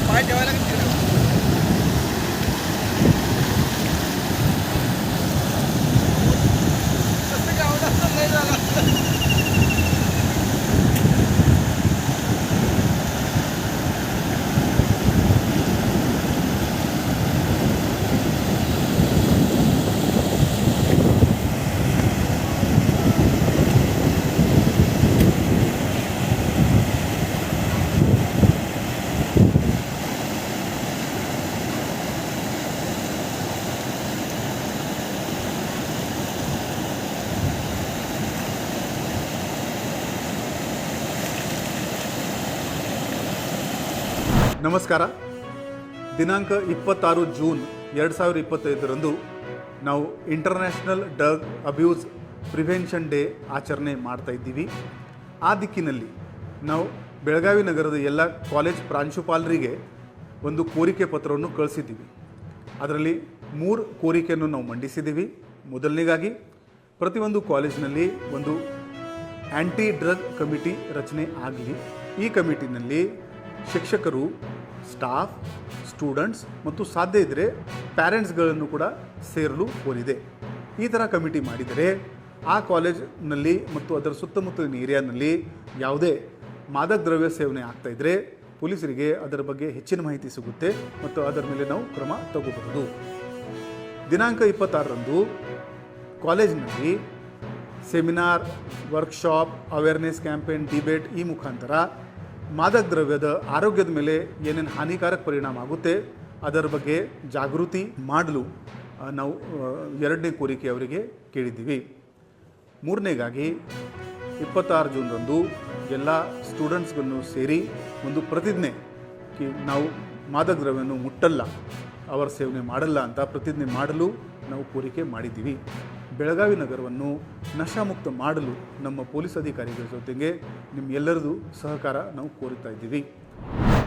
पाय ठेवायला नाही झाला. ನಮಸ್ಕಾರ. ದಿನಾಂಕ 26 ಜೂನ್ 2025ರಂದು ನಾವು international drug abuse prevention day ಆಚರಣೆ ಮಾಡ್ತಾ ಇದ್ದೀವಿ. ಆ ದಿಕ್ಕಿನಲ್ಲಿ ನಾವು ಬೆಳಗಾವಿ ನಗರದ ಎಲ್ಲ ಕಾಲೇಜ್ ಪ್ರಾಂಶುಪಾಲರಿಗೆ ಒಂದು ಕೋರಿಕೆ ಪತ್ರವನ್ನು ಕಳಿಸಿದ್ದೀವಿ. ಅದರಲ್ಲಿ 3 ಕೋರಿಕೆಯನ್ನು ನಾವು ಮಂಡಿಸಿದ್ದೀವಿ. ಮೊದಲನೇದಾಗಿ ಪ್ರತಿಯೊಂದು ಕಾಲೇಜಿನಲ್ಲಿ ಒಂದು ಆ್ಯಂಟಿ ಡ್ರಗ್ ಕಮಿಟಿ ರಚನೆ ಆಗಲಿ. ಈ ಕಮಿಟಿನಲ್ಲಿ ಶಿಕ್ಷಕರು, ಸ್ಟಾಫ್, ಸ್ಟೂಡೆಂಟ್ಸ್ ಮತ್ತು ಸಾಧ್ಯ ಇದ್ದರೆ ಪ್ಯಾರೆಂಟ್ಸ್ಗಳನ್ನು ಕೂಡ ಸೇರಲು ಕೋರಿದೆ. ಈ ಥರ ಕಮಿಟಿ ಮಾಡಿದರೆ ಆ ಕಾಲೇಜ್ನಲ್ಲಿ ಮತ್ತು ಅದರ ಸುತ್ತಮುತ್ತಲಿನ ಏರಿಯಾನಲ್ಲಿ ಯಾವುದೇ ಮಾದಕ ದ್ರವ್ಯ ಸೇವನೆ ಆಗ್ತಾಯಿದ್ರೆ ಪೊಲೀಸರಿಗೆ ಅದರ ಬಗ್ಗೆ ಹೆಚ್ಚಿನ ಮಾಹಿತಿ ಸಿಗುತ್ತೆ ಮತ್ತು ಅದರ ಮೇಲೆ ನಾವು ಕ್ರಮ ತಗೋಬಹುದು. ದಿನಾಂಕ 26ರಂದು ಕಾಲೇಜಿನಲ್ಲಿ seminar, workshop, awareness campaign, debate ಈ ಮುಖಾಂತರ ಮಾದಕ ದ್ರವ್ಯದ ಆರೋಗ್ಯದ ಮೇಲೆ ಏನೇನು ಹಾನಿಕಾರಕ ಪರಿಣಾಮ ಆಗುತ್ತೆ ಅದರ ಬಗ್ಗೆ ಜಾಗೃತಿ ಮಾಡಲು ನಾವು 2ನೇ ಕೋರಿಕೆ ಅವರಿಗೆ ಕೇಳಿದ್ದೀವಿ. 3ನೇಗಾಗಿ 26 ಜೂನ್ರಂದು ಎಲ್ಲ ಸ್ಟೂಡೆಂಟ್ಸ್ಗಳನ್ನು ಸೇರಿ ಒಂದು ಪ್ರತಿಜ್ಞೆ ನಾವು ಮಾದಕ ದ್ರವ್ಯವನ್ನು ಮುಟ್ಟಲ್ಲ, ಅವರ ಸೇವನೆ ಮಾಡಲ್ಲ ಅಂತ ಪ್ರತಿಜ್ಞೆ ಮಾಡಲು ನಾವು ಕೋರಿಕೆ ಮಾಡಿದ್ದೀವಿ. ಬೆಳಗಾವಿ ನಗರವನ್ನು ನಶಾಮುಕ್ತ ಮಾಡಲು ನಮ್ಮ ಪೊಲೀಸ್ ಅಧಿಕಾರಿಗಳ ಜೊತೆಗೆ ನಿಮ್ಮೆಲ್ಲರದು ಸಹಕಾರ ನಾವು ಕೋರುತ್ತಾ ಇದ್ದೀವಿ.